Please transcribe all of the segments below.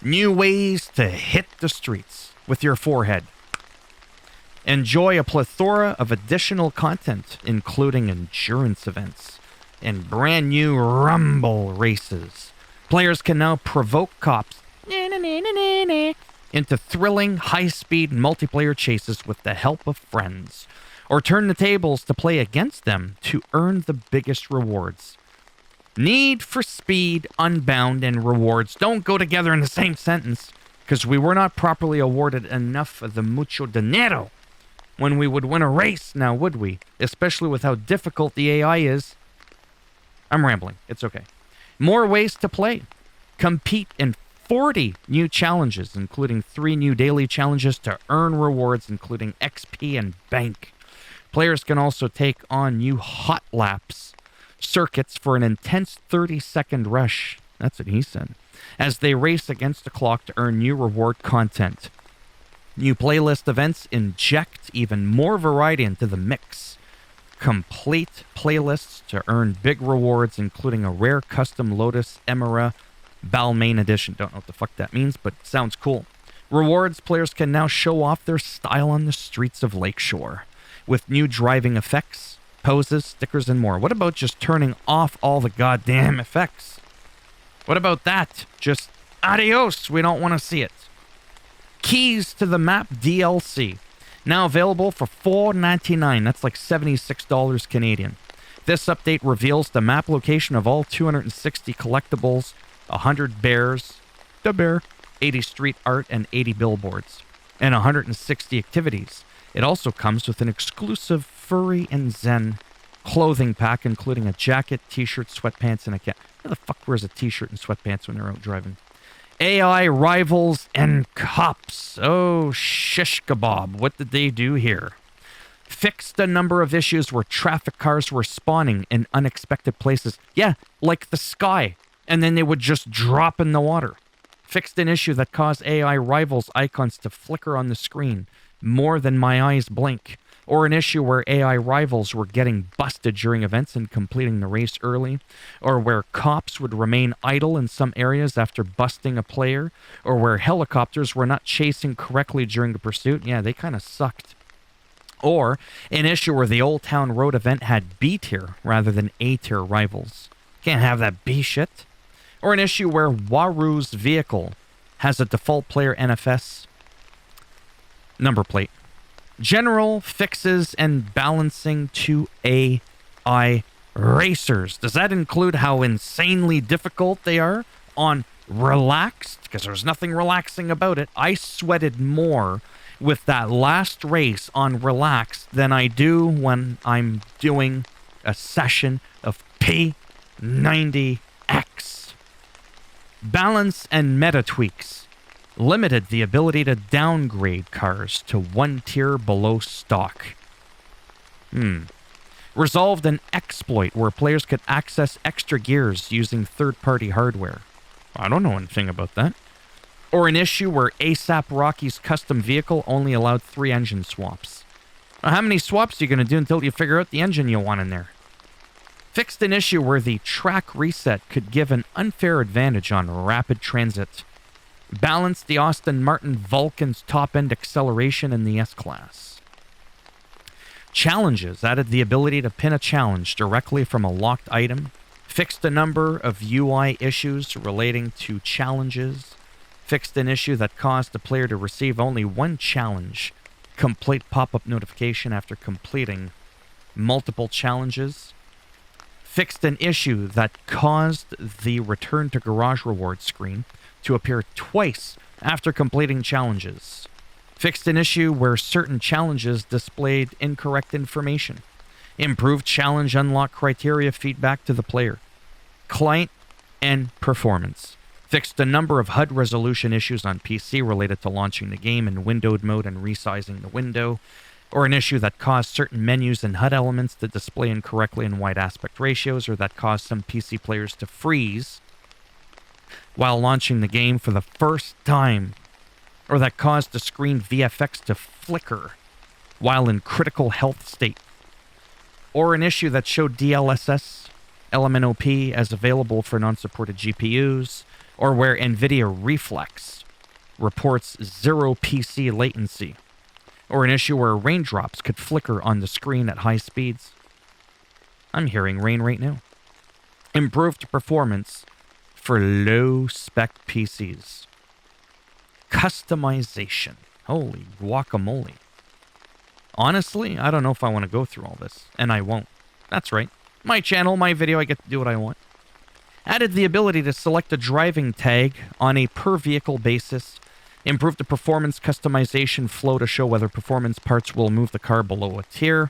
New ways to hit the streets with your forehead. Enjoy a plethora of additional content, including endurance events and brand new rumble races. Players can now provoke cops into thrilling, high-speed multiplayer chases with the help of friends, or turn the tables to play against them to earn the biggest rewards. Need for Speed, Unbound, and rewards don't go together in the same sentence, because we were not properly awarded enough of the mucho dinero when we would win a race, now would we? Especially with how difficult the AI is. I'm rambling. It's okay. More ways to play. Compete in 40 new challenges, including 3 new daily challenges to earn rewards, including XP and bank. Players can also take on new hot laps circuits for an intense 30-second rush. That's what he said. As they race against the clock to earn new reward content. New playlist events inject even more variety into the mix. Complete playlists to earn big rewards, including a rare custom Lotus Emera Balmain edition. Don't know what the fuck that means, but sounds cool. Rewards, players can now show off their style on the streets of Lakeshore, with new driving effects, poses, stickers, and more. What about just turning off all the goddamn effects? What about that? Just adios, we don't want to see it. Keys to the Map DLC. Now available for $4.99. That's like $76 Canadian. This update reveals the map location of all 260 collectibles, 100 bears, the bear, 80 street art, and 80 billboards, and 160 activities. It also comes with an exclusive Furry and Zen clothing pack, including a jacket, t-shirt, sweatpants, and a cat. Who the fuck wears a t-shirt and sweatpants when they're out driving? AI rivals and cops. Oh, shish kebab. What did they do here? Fixed a number of issues where traffic cars were spawning in unexpected places. Yeah, like the sky. And then they would just drop in the water. Fixed an issue that caused AI rivals icons to flicker on the screen more than my eyes blink. Or an issue where AI rivals were getting busted during events and completing the race early, or where cops would remain idle in some areas after busting a player, or where helicopters were not chasing correctly during the pursuit. Yeah, they kind of sucked. Or an issue where the Old Town Road event had B tier rather than A tier rivals. Can't have that B shit. Or an issue where Waru's vehicle has a default player NFS number plate. General fixes and balancing to AI racers. Does that include how insanely difficult they are on relaxed? Because there's nothing relaxing about it. I sweated more with that last race on relaxed than I do when I'm doing a session of P90X. Balance and meta tweaks limited the ability to downgrade cars to 1 tier below stock. Resolved an exploit where players could access extra gears using third-party hardware. I don't know anything about that. Or an issue where ASAP Rocky's custom vehicle only allowed 3 engine swaps. Now, how many swaps are you going to do until you figure out the engine you want in there? Fixed an issue where the track reset could give an unfair advantage on rapid transit. Balanced the Aston Martin Vulcan's top-end acceleration in the S-Class. Challenges added the ability to pin a challenge directly from a locked item. Fixed a number of UI issues relating to challenges. Fixed an issue that caused the player to receive only 1 challenge. Complete pop-up notification after completing multiple challenges. Fixed an issue that caused the Return to Garage reward screen to appear twice after completing challenges. Fixed an issue where certain challenges displayed incorrect information. Improved challenge unlock criteria feedback to the player. Client and performance. Fixed a number of HUD resolution issues on PC related to launching the game in windowed mode and resizing the window. Or an issue that caused certain menus and HUD elements to display incorrectly in wide aspect ratios, or that caused some PC players to freeze while launching the game for the first time, or that caused the screen VFX to flicker while in critical health state, or an issue that showed DLSS LMNOP as available for non-supported GPUs, or where NVIDIA Reflex reports 0 PC latency, or an issue where raindrops could flicker on the screen at high speeds. I'm hearing rain right now. Improved performance for low-spec PCs. Customization. Holy guacamole. Honestly, I don't know if I want to go through all this, and I won't. That's right. My channel, my video, I get to do what I want. Added the ability to select a driving tag on a per-vehicle basis. Improved the performance customization flow to show whether performance parts will move the car below a tier.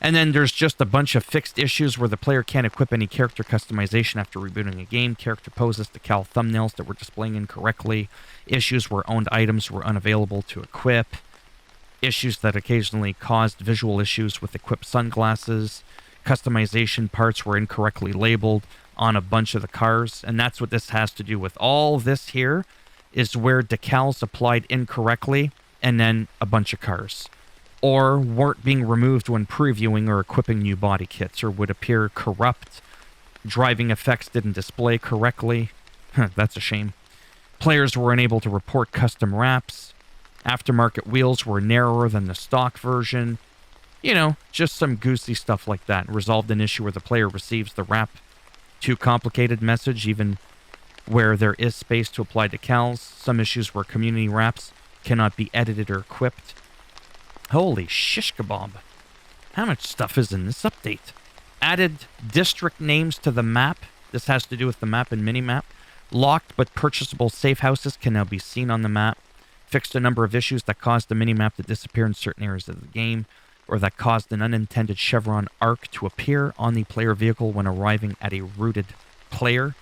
And then there's just a bunch of fixed issues where the player can't equip any character customization after rebooting a game. Character poses to cal thumbnails that were displaying incorrectly. Issues where owned items were unavailable to equip. Issues that occasionally caused visual issues with equipped sunglasses. Customization parts were incorrectly labeled on a bunch of the cars. And that's what this has to do with. All this here is where decals applied incorrectly and then a bunch of cars. Or weren't being removed when previewing or equipping new body kits, or would appear corrupt. Driving effects didn't display correctly. That's a shame. Players were unable to report custom wraps. Aftermarket wheels were narrower than the stock version. You know, just some goosey stuff like that. Resolved an issue where the player receives the wrap too complicated message, even where there is space to apply decals. Some issues where community wraps cannot be edited or equipped. Holy shish kebab. How much stuff is in this update? Added district names to the map. This has to do with the map and mini-map. Locked but purchasable safe houses can now be seen on the map. Fixed a number of issues that caused the mini-map to disappear in certain areas of the game, or that caused an unintended chevron arc to appear on the player vehicle when arriving at a rooted player.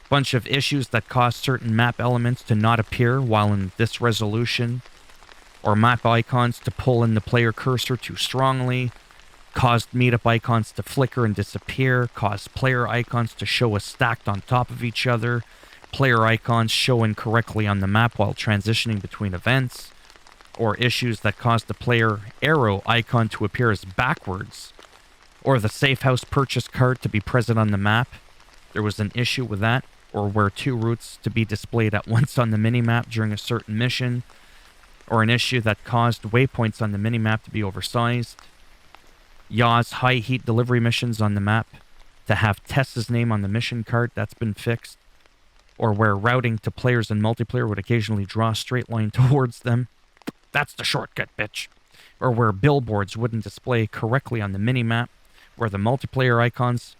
Bunch of issues that caused certain map elements to not appear while in this resolution, or map icons to pull in the player cursor too strongly, caused meetup icons to flicker and disappear, caused player icons to show as stacked on top of each other, player icons show incorrectly on the map while transitioning between events, or issues that caused the player arrow icon to appear as backwards, or the safe house purchase card to be present on the map. There was an issue with that, or where two routes to be displayed at once on the minimap during a certain mission, or an issue that caused waypoints on the minimap to be oversized. Yaw's high heat delivery missions on the map to have Tess's name on the mission card, that's been fixed. Or where routing to players in multiplayer would occasionally draw a straight line towards them. That's the shortcut, bitch. Or where billboards wouldn't display correctly on the minimap, where the multiplayer icons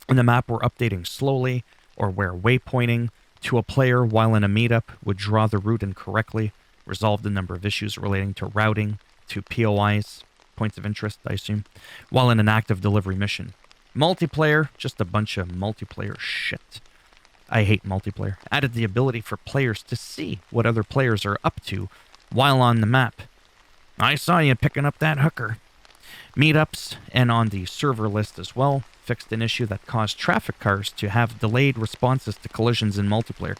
in the map were updating slowly, or where waypointing to a player while in a meetup would draw the route incorrectly. Resolved a number of issues relating to routing to POIs, points of interest, I assume, while in an active delivery mission. Multiplayer, just a bunch of multiplayer shit. I hate multiplayer. Added the ability for players to see what other players are up to while on the map. I saw you picking up that hooker. Meetups, and on the server list as well, fixed an issue that caused traffic cars to have delayed responses to collisions in multiplayer.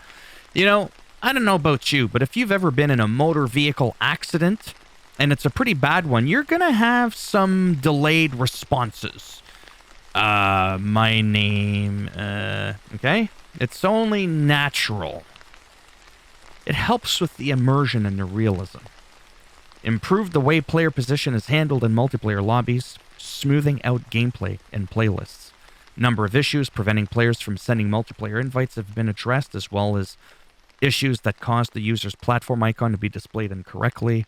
You know, I don't know about you, but if you've ever been in a motor vehicle accident, and it's a pretty bad one, you're gonna have some delayed responses. My name, okay? It's only natural. It helps with the immersion and the realism. Improved the way player position is handled in multiplayer lobbies, smoothing out gameplay and playlists. Number of issues preventing players from sending multiplayer invites have been addressed, as well as issues that caused the user's platform icon to be displayed incorrectly,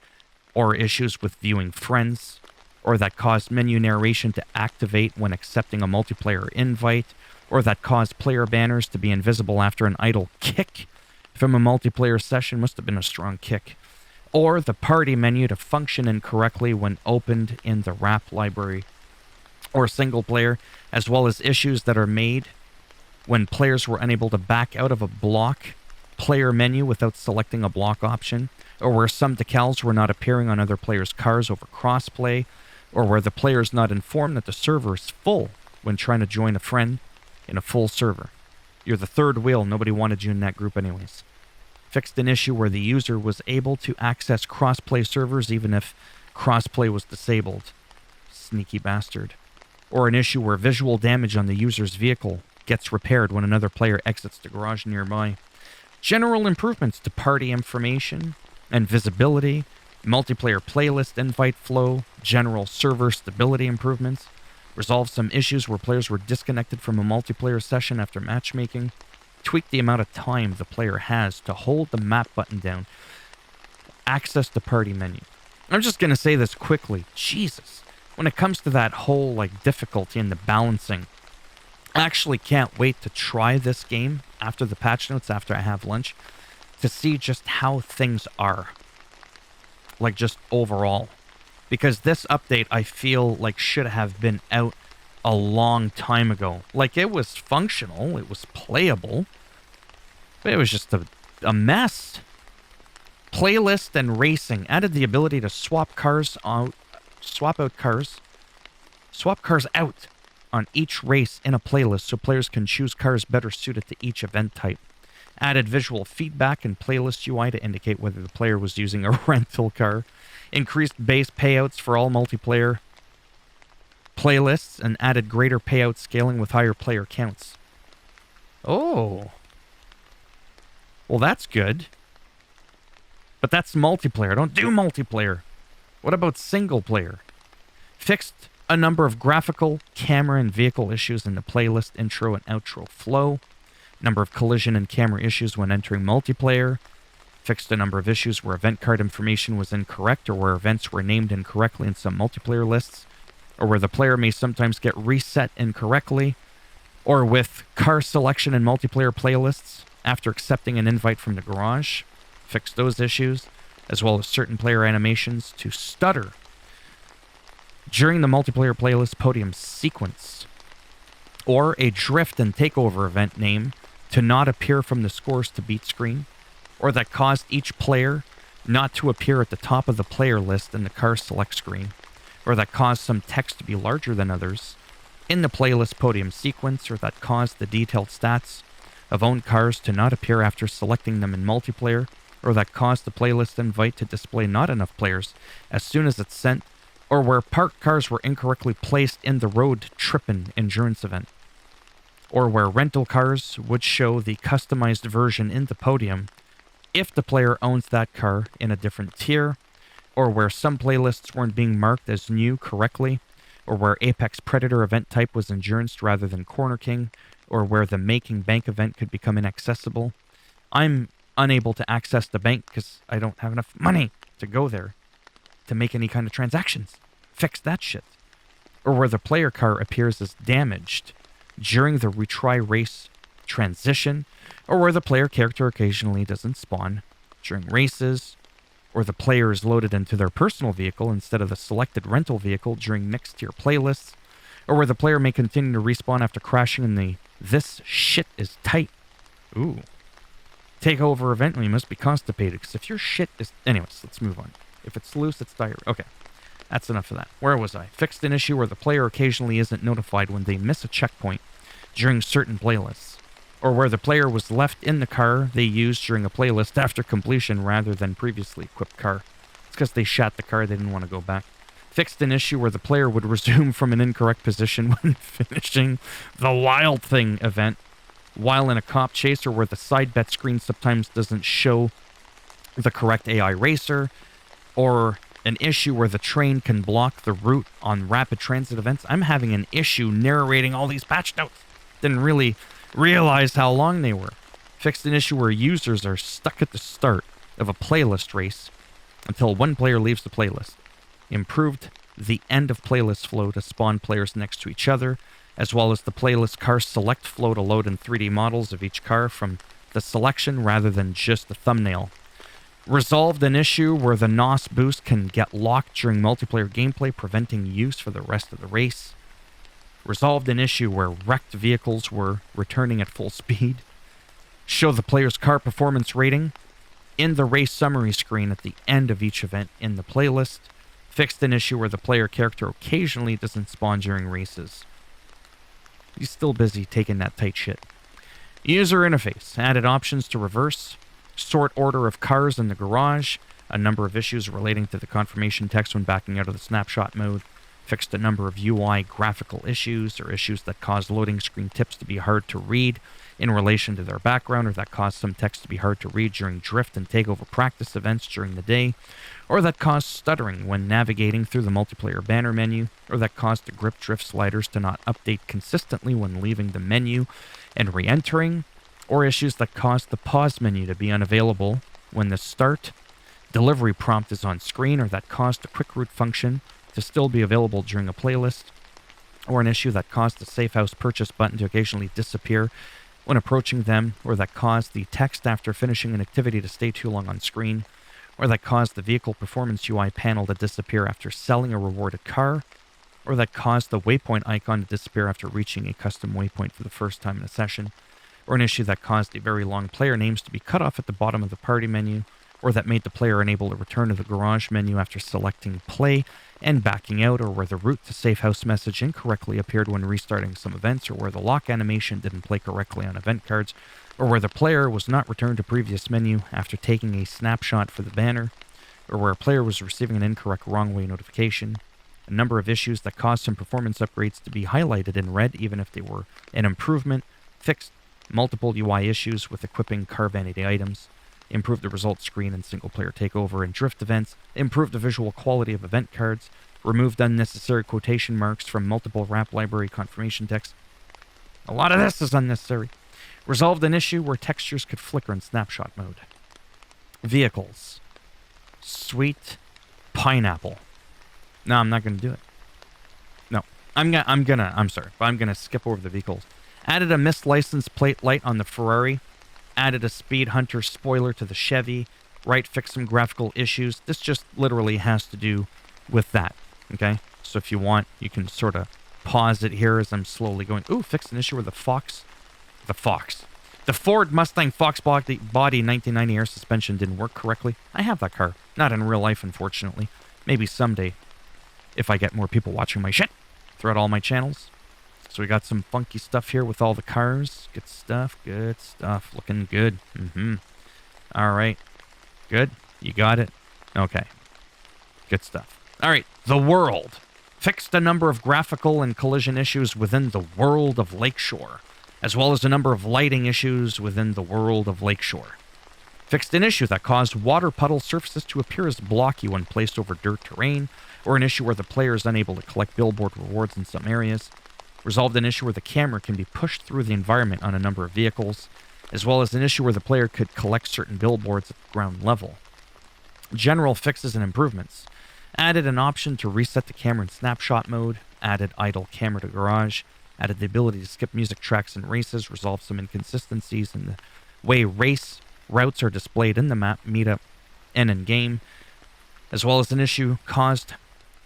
or issues with viewing friends, or that caused menu narration to activate when accepting a multiplayer invite, or that caused player banners to be invisible after an idle kick from a multiplayer session. Must have been a strong kick. Or the party menu to function incorrectly when opened in the wrap library or single player, as well as issues that are made when players were unable to back out of a block player menu without selecting a block option, or where some decals were not appearing on other players' cars over crossplay, or where the player is not informed that the server is full when trying to join a friend in a full server. You're the third wheel, nobody wanted you in that group anyways. Fixed an issue where the user was able to access crossplay servers even if crossplay was disabled. Sneaky bastard. Or an issue where visual damage on the user's vehicle gets repaired when another player exits the garage nearby. General improvements to party information and visibility, multiplayer playlist invite flow, general server stability improvements, resolve some issues where players were disconnected from a multiplayer session after matchmaking, tweak the amount of time the player has to hold the map button down, access the party menu. I'm just going to say this quickly. Jesus. When it comes to that whole difficulty and the balancing, I actually can't wait to try this game after the patch notes, after I have lunch, to see just how things are. Just overall. Because this update, I feel should have been out a long time ago. It was functional, it was playable, but it was just a mess. Playlist and racing added the ability to swap cars out on each race in a playlist so players can choose cars better suited to each event type. Added visual feedback in playlist UI to indicate whether the player was using a rental car. Increased base payouts for all multiplayer playlists and added greater payout scaling with higher player counts. Oh. Well, that's good. But that's multiplayer. I don't do multiplayer. What about single player? Fixed a number of graphical, camera, and vehicle issues in the playlist intro and outro flow. Number of collision and camera issues when entering multiplayer. Fixed a number of issues where event card information was incorrect or where events were named incorrectly in some multiplayer lists, or where the player may sometimes get reset incorrectly, or with car selection in multiplayer playlists after accepting an invite from the garage. Fixed those issues, as well as certain player animations to stutter during the multiplayer playlist podium sequence, or a drift and takeover event name to not appear from the scores to beat screen, or that caused each player not to appear at the top of the player list in the car select screen, or that caused some text to be larger than others in the playlist podium sequence, or that caused the detailed stats of owned cars to not appear after selecting them in multiplayer, or that caused the playlist invite to display not enough players as soon as it's sent, or where parked cars were incorrectly placed in the road trippin' endurance event, or where rental cars would show the customized version in the podium if the player owns that car in a different tier, or where some playlists weren't being marked as new correctly, or where Apex Predator event type was endurance rather than Corner King, or where the Making Bank event could become inaccessible. I'm unable to access the bank because I don't have enough money to go there to make any kind of transactions. Fix that shit. Or where the player car appears as damaged during the retry race transition, or where the player character occasionally doesn't spawn during races, or the player is loaded into their personal vehicle instead of the selected rental vehicle during mixed tier playlists, or where the player may continue to respawn after crashing in the "this shit is tight" takeover event. You must be constipated, because if your shit is... Anyways, let's move on. If it's loose, it's diarrhea. Okay, that's enough of that. Where was I? Fixed an issue where the player occasionally isn't notified when they miss a checkpoint during certain playlists, or where the player was left in the car they used during a playlist after completion rather than previously equipped car. It's because they shot the car, they didn't want to go back. Fixed an issue where the player would resume from an incorrect position when finishing the Wild Thing event while in a cop chase, or where the side bet screen sometimes doesn't show the correct AI racer, or an issue where the train can block the route on rapid transit events. I'm having an issue narrating all these patch notes. Didn't really realize how long they were. Fixed an issue where users are stuck at the start of a playlist race until one player leaves the playlist. Improved the end of playlist flow to spawn players next to each other, as well as the playlist car select flow to load in 3D models of each car from the selection rather than just the thumbnail. Resolved an issue where the NOS boost can get locked during multiplayer gameplay, preventing use for the rest of the race. Resolved an issue where wrecked vehicles were returning at full speed. Show the player's car performance rating in the race summary screen at the end of each event in the playlist. Fixed an issue where the player character occasionally doesn't spawn during races. He's still busy taking that tight shit. User interface. Added options to reverse sort order of cars in the garage. A number of issues relating to the confirmation text when backing out of the snapshot mode. fixed a number of UI graphical issues or issues that caused loading screen tips to be hard to read in relation to their background, or that caused some text to be hard to read during drift and takeover practice events during the day, or that caused stuttering when navigating through the multiplayer banner menu, or that caused the grip drift sliders to not update consistently when leaving the menu and re-entering, or issues that caused the pause menu to be unavailable when the start delivery prompt is on screen, or that caused the quick route function to still be available during a playlist, or an issue that caused the Safe House purchase button to occasionally disappear when approaching them, or that caused the text after finishing an activity to stay too long on screen, or that caused the vehicle performance UI panel to disappear after selling a rewarded car, or that caused the waypoint icon to disappear after reaching a custom waypoint for the first time in a session, or an issue that caused the very long player names to be cut off at the bottom of the party menu, or that made the player unable to return to the garage menu after selecting play and backing out, or where the route to Safe House message incorrectly appeared when restarting some events, or where the lock animation didn't play correctly on event cards, or where the player was not returned to previous menu after taking a snapshot for the banner, or where a player was receiving an incorrect wrong way notification. A number of issues that caused some performance upgrades to be highlighted in red even if they were an improvement, fixed multiple UI issues with equipping car vanity items, improved the results screen in single-player takeover and drift events, improved the visual quality of event cards, removed unnecessary quotation marks from multiple wrap library confirmation text. A lot of this is unnecessary. Resolved an issue where textures could flicker in snapshot mode. Vehicles. Sweet pineapple. No, I'm not going to do it. No. I'm sorry, but I'm going to skip over the vehicles. Added a missed license plate light on the Ferrari. Added a Speed Hunter spoiler to the Chevy. Right, fixed some graphical issues. This just literally has to do with that, okay? So if you want, you can sort of pause it here as I'm slowly going. Ooh, fixed an issue with the Ford Mustang Fox body 1990 air suspension didn't work correctly. I have that car. Not in real life, unfortunately. Maybe someday, if I get more people watching my shit throughout all my channels. So we got some funky stuff here with all the cars. Good stuff, good stuff. Looking good. All right. Good. You got it? Okay. Good stuff. All right. The world. Fixed a number of graphical and collision issues within the world of Lakeshore, as well as a number of lighting issues within the world of Lakeshore. Fixed an issue that caused water puddle surfaces to appear as blocky when placed over dirt terrain, or an issue where the player is unable to collect billboard rewards in some areas. Resolved an issue where the camera can be pushed through the environment on a number of vehicles, as well as an issue where the player could collect certain billboards at the ground level. General fixes and improvements. Added an option to reset the camera in snapshot mode, added idle camera to garage, added the ability to skip music tracks in races, resolved some inconsistencies in the way race routes are displayed in the map, meetup, and in-game, as well as an issue caused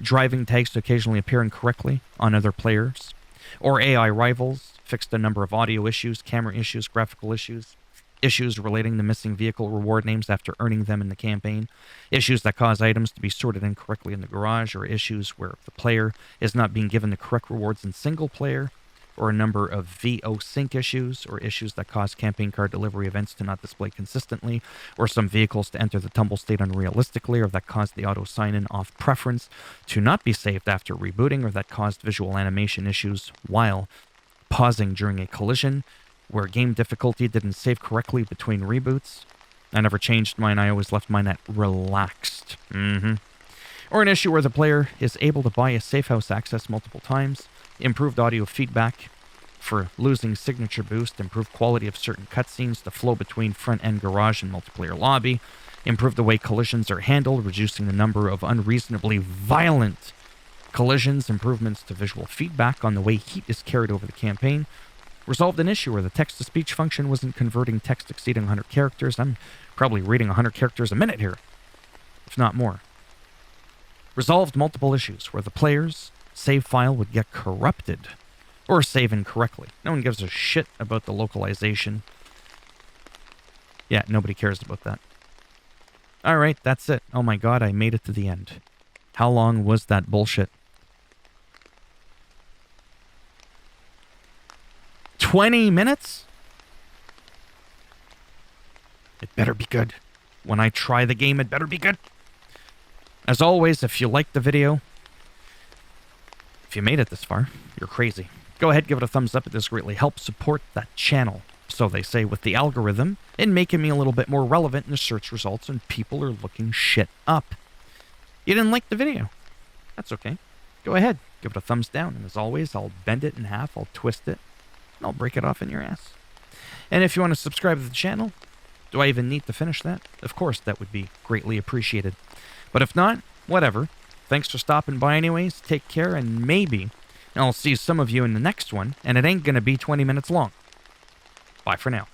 driving tags to occasionally appear incorrectly on other players or AI rivals, fixed a number of audio issues, camera issues, graphical issues, issues relating to missing vehicle reward names after earning them in the campaign, issues that cause items to be sorted incorrectly in the garage, or issues where the player is not being given the correct rewards in single player, or a number of VO sync issues, or issues that cause campaign card delivery events to not display consistently, or some vehicles to enter the tumble state unrealistically, or that caused the auto sign-in off preference to not be saved after rebooting, or that caused visual animation issues while pausing during a collision, where game difficulty didn't save correctly between reboots. I never changed mine, I always left mine at relaxed. Or an issue where the player is able to buy a safe house access multiple times, improved audio feedback for losing signature boost, improved quality of certain cutscenes to flow between front-end garage and multiplayer lobby, improved the way collisions are handled, reducing the number of unreasonably violent collisions, improvements to visual feedback on the way heat is carried over the campaign, resolved an issue where the text-to-speech function wasn't converting text exceeding 100 characters. I'm probably reading 100 characters a minute here, if not more. Resolved multiple issues where the player's save file would get corrupted or save incorrectly. No one gives a shit about the localization. Yeah, nobody cares about that. Alright, that's it. Oh my god, I made it to the end. How long was that bullshit? 20 minutes? It better be good. When I try the game, it better be good. As always, if you liked the video, If you made it this far, you're crazy. Go ahead, give it a thumbs up. It does greatly help support that channel. So they say with the algorithm and making me a little bit more relevant in the search results and people are looking shit up. You didn't like the video? That's okay. Go ahead, give it a thumbs down. And as always, I'll bend it in half, I'll twist it, and I'll break it off in your ass. And if you want to subscribe to the channel, do I even need to finish that? Of course, that would be greatly appreciated. But if not, whatever. Thanks for stopping by anyways. Take care, and maybe I'll see some of you in the next one, and it ain't going to be 20 minutes long. Bye for now.